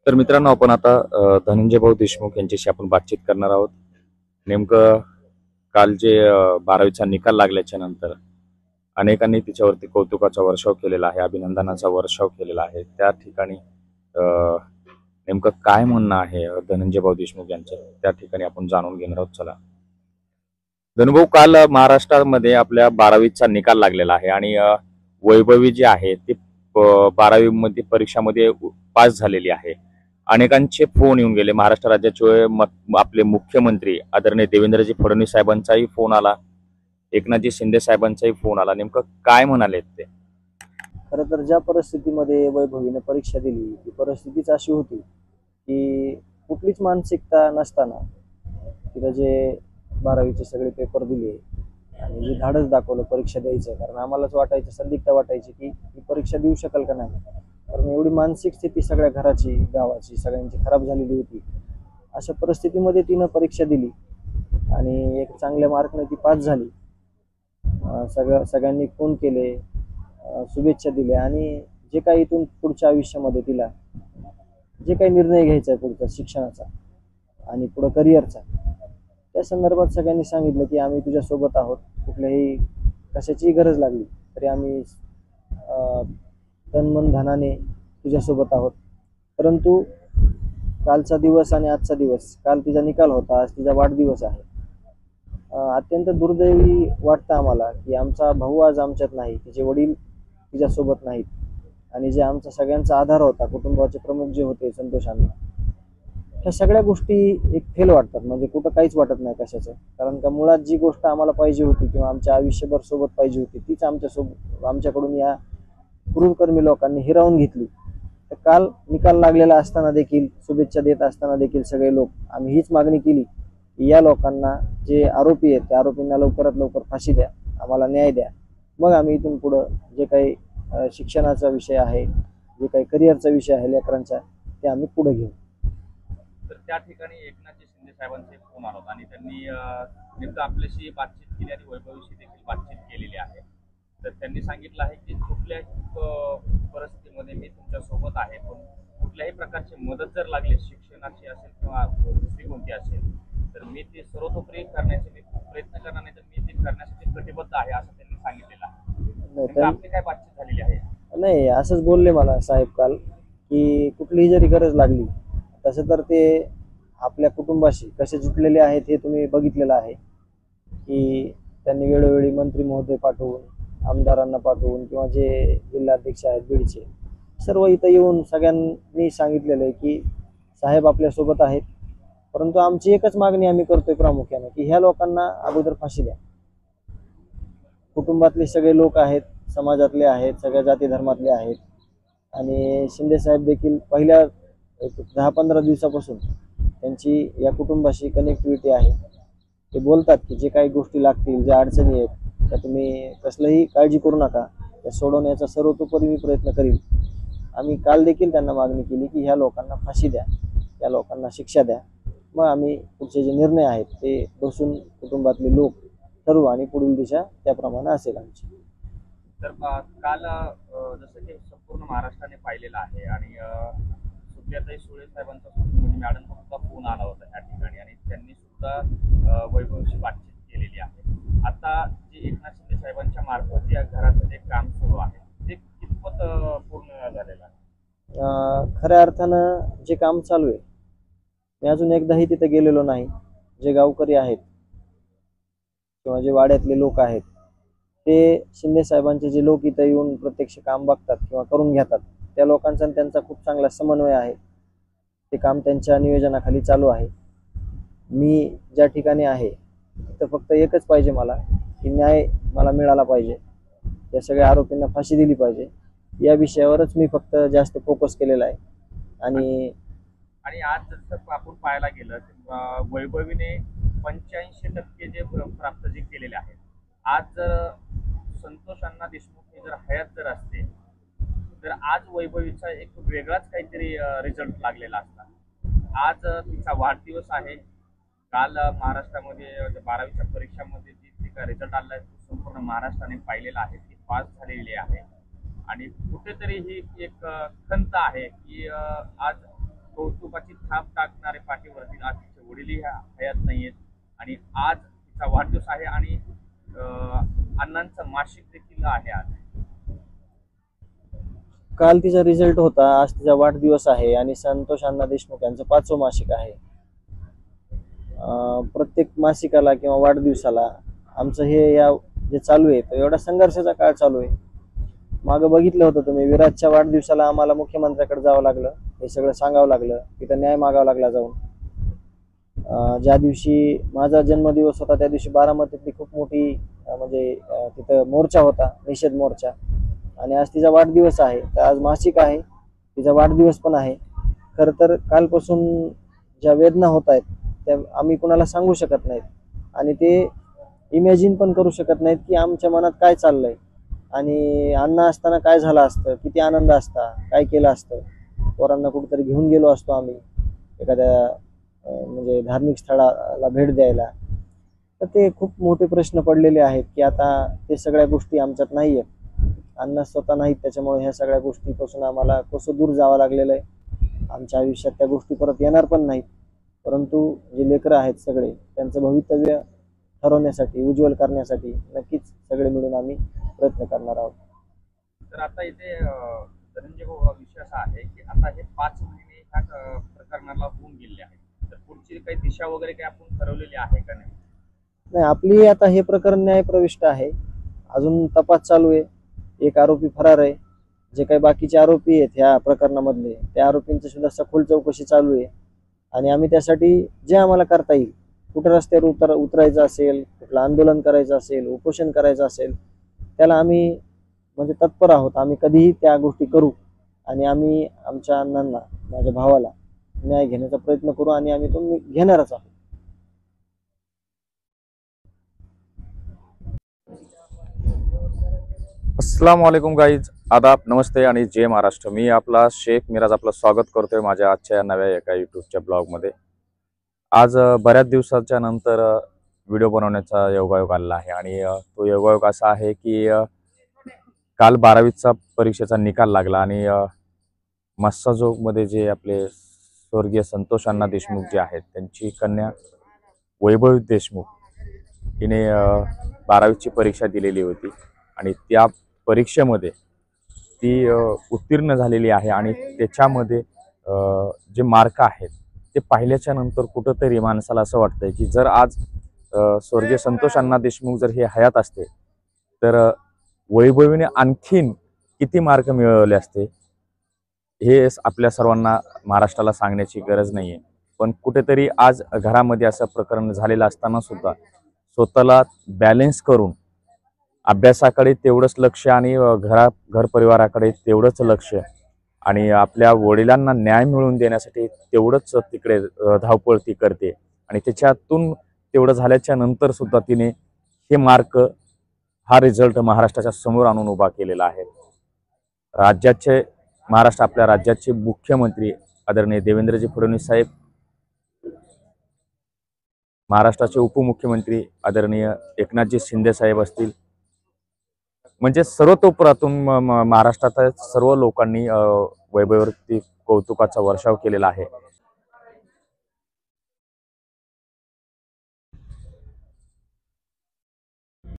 तर मित्रांनो, आपण आता धनंजय भाऊ देशमुख यांच्याशी आपण बातचीत करणार आहोत. नेमकं काल जे 12वीचा निकाल लागल्याच्या नंतर अनेकांनी तिच्यावरती कौतुकाचा वर्षाव केलेला आहे, अभिनंदनाचा वर्षाव केलेला आहे. त्या ठिकाणी नेमकं काय म्हणणं आहे धनंजय भाऊ देशमुख यांचं, त्या ठिकाणी आपण जाणून घेणार आहोत. चला धनुभाऊ, काल महाराष्ट्रामध्ये आपल्या 12वीचा निकाल लागलेला आहे आणि वैभवी जी आहे ती 12वी मध्ये परीक्षामध्ये पास झालेली आहे. अनेकांचे फोन येऊन गेले. महाराष्ट्र राज्याचे आपले मुख्यमंत्री आदरणीय देवेंद्रजी फडणवीस साहेबांचाही फोन आला, एकनाथजी शिंदे साहेबांचाही फोन आला. नेमकं काय म्हणाले ते? खरं तर ज्या परिस्थितीमध्ये वैभवीने परीक्षा दिली ती परिस्थितीच अशी होती की कुठलीच मानसिकता नसताना तिला जे 12वीचे सगळे पेपर दिले आणि जे धाडस दाखवलं परीक्षा द्यायचं, कारण आम्हालाच वाटायचं, संदिग्धता वाटायची की ही परीक्षा देऊ शकेल का नाही, कारण एवढी मानसिक स्थिती सगळ्या घराची, गावाची, सगळ्यांची खराब झालेली होती. अशा परिस्थितीमध्ये तिनं परीक्षा दिली आणि एक चांगल्या मार्कने ती पास झाली. सगळ्यांनी फोन केले, शुभेच्छा दिल्या आणि जे काही इथून पुढच्या आयुष्यामध्ये तिला जे काही निर्णय घ्यायचा आहे पुढचा शिक्षणाचा आणि पुढं करिअरचा, त्या संदर्भात सगळ्यांनी सांगितलं की आम्ही तुझ्यासोबत आहोत. कुठल्याही कशाचीही गरज लागली तरी आम्ही तन मन धनाने तुझ्यासोबत आहोत. परंतु कालचा दिवस आणि आजचा दिवस, काल तिचा निकाल होता, आज तिचा वाढदिवस आहे. अत्यंत दुर्दैवी वाटतं आम्हाला की आमचा भाऊ आज आमच्यात नाही, तिचे वडील तिच्यासोबत नाहीत आणि जे आमचा सगळ्यांचा आधार होता, कुटुंबाचे प्रमुख जे होते संतोष अण्णा, ह्या सगळ्या गोष्टी एक फेल वाटतात. म्हणजे कुठं काहीच वाटत नाही कशाचं, कारण का मुळात जी गोष्ट आम्हाला पाहिजे होती किंवा आमच्या आयुष्यभर सोबत पाहिजे होती तीच आमच्याकडून या क्रूरकर्मी लोकांनी हिरावून घेतली. तर काल निकाल लागलेला असताना देखील, शुभेच्छा देत असताना देखील सगळे लोक आम्ही हीच मागणी केली की या लोकांना, जे आरोपी आहेत त्या आरोपींना लवकरात लवकर फाशी द्या, आम्हाला न्याय द्या. मग आम्ही इथून पुढं जे काही शिक्षणाचा विषय आहे, जे काही करिअरचा विषय आहे लेकरांचा, ते आम्ही पुढे घेऊ. तर त्या ठिकाणी एकनाथजी शिंदे साहेबांचे फोन आला आणि त्यांनी नेमकं आपल्याशी बातचीत केली आणि वैभवीशी देखील बातचीत केलेली आहे. तर त्यांनी सांगितलं आहे की कुठल्याही परिस्थितीमध्ये मी तुमच्या सोबत आहे, पण कुठल्याही प्रकारची मदत जर लागली, शिक्षणाची असेल किंवा दुसरी कोणती असेल, तर मी ती सर्वतोपरी करण्याचे मी प्रयत्न करणार, नाही तर मी ती करण्यासाठी कटिबद्ध आहे, असं त्यांनी सांगितलेलं आहे. आपली काय बातचीत झालेली आहे? नाही, असंच बोलले मला साहेब काल की कुठलीही जरी गरज लागली, तसं तर ते आपल्या कुटुंबाशी कसे जुटलेले आहेत हे तुम्ही बघितलेलं आहे की त्यांनी वेळोवेळी मंत्री महोदय पाठवून, आमदारांना पाठवून किंवा जे जिल्हाध्यक्ष आहेत बीडचे, सर्व इथं येऊन सगळ्यांनी सांगितलेलं आहे की साहेब आपल्यासोबत आहेत. परंतु आमची एकच मागणी आम्ही करतोय प्रामुख्याने की ह्या लोकांना अगोदर फाशी द्या. कुटुंबातले सगळे लोक आहेत, समाजातले आहेत, सगळ्या जाती धर्मातले आहेत आणि शिंदे साहेब देखील पहिल्या 10-15 दिवसापासून त्यांची या कुटुंबाशी कनेक्टिव्हिटी आहे. ते बोलतात की जे काही गोष्टी लागतील, ज्या अडचणी आहेत, त्या तुम्ही कसलंही काळजी करू नका, त्या सोडवण्याचा सर्वतोपरी मी प्रयत्न करीन. आम्ही काल देखील त्यांना मागणी केली की ह्या लोकांना फाशी द्या, त्या लोकांना शिक्षा द्या. मग आम्ही पुढचे जे निर्णय आहेत ते बसून कुटुंबातले लोक ठरवू आणि पुढील दिशा त्याप्रमाणे असेल आमची. तर काल जसं की संपूर्ण महाराष्ट्राने पाहिलेलं आहे आणि सुप्रियाताई सुळे साहेबांचा म्हणजे मॅडमचा सुद्धा फोन आला होता त्या ठिकाणी आणि त्यांनी सुद्धा वैभवशी बातचीत केलेली आहे. आता जे एकनाथ शिंदे साहेबांच्या मार्फत या घराचं जे काम सुरू आहे ते कितपत पूर्ण झालेलं आहे? खऱ्या अर्थानं जे काम चालू आहे, मी अजून एकदाही तिथे गेलेलो नाही. जे गावकरी आहेत किंवा जे वाड्यातले लोक आहेत, ते शिंदे साहेबांचे जे लोक इथं येऊन प्रत्यक्ष काम बघतात किंवा करून घेतात, त्या लोकांचा त्यांचा खूप चांगला समन्वय आहे. ते काम त्यांच्या नियोजनाखाली चालू आहे. मी ज्या ठिकाणी आहे तिथं फक्त एकच पाहिजे मला की न्याय मला मिळाला पाहिजे, या सगळ्या आरोपींना फाशी दिली पाहिजे, या विषयावरच मी फक्त जास्त फोकस केलेला आहे. आणि आज जसं आपण पाहायला गेलं तर वैभवीने 85% जे प्राप्त जे केलेले आहेत, आज जर संतोष अण्णा देशमुख हे जर हयात जर असते तर आज वैभवीचा एक वेगळाच काहीतरी रिझल्ट लागलेला असता. आज तिचा वाढदिवस आहे. काल महाराष्ट्रामध्ये 12वीच्या परीक्षामध्ये जी काय रिझल्ट आला आहे तो संपूर्ण महाराष्ट्राने पाहिलेला आहे. ती पास झालेली आहे आणि कुठेतरी ही एक खंत आहे की आज कौतुकाची छाप टाकणारे पाठीवरती आज तिचे वडीलही हयात नाहीयेत आणि आज तिचा वाढदिवस आहे आणि अण्णांचं मासिक देखील आहे आज. काल तिचा रिझल्ट होता, आज तिचा वाढदिवस आहे आणि संतोष अण्णा देशमुख यांचं 5वं मासिक आहे. प्रत्येक मासिकाला किंवा वाढदिवसाला आमचं हे जे चालू आहे तर एवढा संघर्षाचा काळ चालू आहे. मागं बघितलं होतं तुम्ही, विराजच्या वाढदिवसाला आम्हाला मुख्यमंत्र्याकडे जावं लागलं, हे सगळं सांगावं लागलं, तिथं न्याय मागावा लागला जाऊन. ज्या दिवशी माझा जन्मदिवस होता त्या दिवशी बारामतीतली खूप मोठी म्हणजे तिथं मोर्चा होता, निषेध मोर्चा. आणि आज तिचा वाढदिवस आहे, तर आज मासिक आहे, तिचा वाढदिवस पण आहे. खरं तर कालपासून ज्या वेदना होत आहेत त्या आम्ही कुणाला सांगू शकत नाहीत आणि ते इमॅजिन पण करू शकत नाहीत की आमच्या मनात काय चाललंय आणि अण्णा असताना काय झालं असतं, किती आनंद असता, काय केलं असतं. पोरांना कुठेतरी घेऊन गेलो असतो आम्ही एखाद्या म्हणजे धार्मिक स्थळाला भेट द्यायला. तर ते खूप मोठे प्रश्न पडलेले आहेत की आता ते सगळ्या गोष्टी आमच्यात नाही आहेत, अण्णा स्वतः नाहीत, त्याच्यामुळे ह्या सगळ्या गोष्टीपासून आम्हाला कसं दूर जावं लागलेलं आहे. आमच्या आयुष्यात त्या गोष्टी परत येणार पण नाहीत, परंतु जे लेकरं आहेत सगळे त्यांचं भवितव्य ठरवण्यासाठी, उज्ज्वल करण्यासाठी नक्कीच सगळे मिळून आम्ही प्रयत्न करणार आहोत. तर आता इथे धनंजय भाऊ विषय असा आहे की आता हे 5 महिने ह्या प्रकरणाला होऊन गेले आहेत, तर पुढची काही दिशा वगैरे काही आपण ठरवलेली आहे का नाही? नाही, आपली आता हे प्रकरण न्यायप्रविष्ट आहे, अजून तपास चालू आहे. एक आरोपी फरार आहे. जे काही बाकीचे आरोपी आहेत ह्या प्रकरणामधले त्या आरोपींची सुद्धा सखोल चौकशी चालू आहे आणि आम्ही त्यासाठी जे आम्हाला करता येईल, कुठं रस्त्यावर उतरायचं असेल, कुठलं आंदोलन करायचं असेल, उपोषण करायचं असेल, त्याला आम्ही म्हणजे तत्पर आहोत. आम्ही कधीही त्या गोष्टी करू आणि आम्ही आमच्या अण्णांना, माझ्या भावाला न्याय घेण्याचा प्रयत्न करू आणि आम्ही तो घेणारच आहोत. अस्सलाम वालेकुम गाईज, आदाब, नमस्ते आणि जय महाराष्ट्र. मी आपला शेख मिराज आपलं स्वागत करतोय माझ्या आजच्या नव्या एका यूट्यूबच्या ब्लॉगमध्ये. आज बऱ्याच दिवसाच्या नंतर व्हिडिओ बनवण्याचा योगायोग आला आहे आणि तो योगायोग असा आहे की काल 12वीचा परीक्षेचा निकाल लागला आणि मस्साजोगमध्ये जे आपले स्वर्गीय संतोष अण्णा देशमुख जे आहेत त्यांची कन्या वैभवी देशमुख हिने 12वीची परीक्षा दिलेली होती आणि त्या परीक्षेमध्ये ती उत्तीर्ण झालेली आहे आणि त्याच्यामध्ये जे मार्क आहेत ते पाहिल्याच्या नंतर कुठंतरी माणसाला असं वाटतंय की जर आज स्वर्गीय संतोष अण्णा देशमुख जर हे हयात असते तर वैभवीने आणखीन किती मार्क मिळवले असते हे आपल्या सर्वांना महाराष्ट्राला सांगण्याची गरज नाही आहे. पण कुठेतरी आज घरामध्ये असं प्रकरण झालेलं असताना सुद्धा स्वतःला बॅलेन्स करून अभ्यासाकडे तेवढंच लक्ष आणि घर परिवाराकडे तेवढंच लक्ष आणि आपल्या वडिलांना न्याय मिळवून देण्यासाठी तेवढंच तिकडे धावपळ ती करते आणि त्याच्यातून तेवढं झाल्याच्या नंतर सुद्धा तिने हे मार्क, हा रिझल्ट महाराष्ट्राच्या समोर आणून उभा केलेला आहे. आपल्या राज्याचे मुख्यमंत्री आदरणीय देवेंद्रजी फडणवीस साहेब, महाराष्ट्राचे उपमुख्यमंत्री आदरणीय एकनाथजी शिंदे साहेब असतील, म्हणजे सर्वतोपरातून महाराष्ट्रात सर्व लोकांनी वैभवीवरती कौतुकाचा वर्षाव केलेला आहे.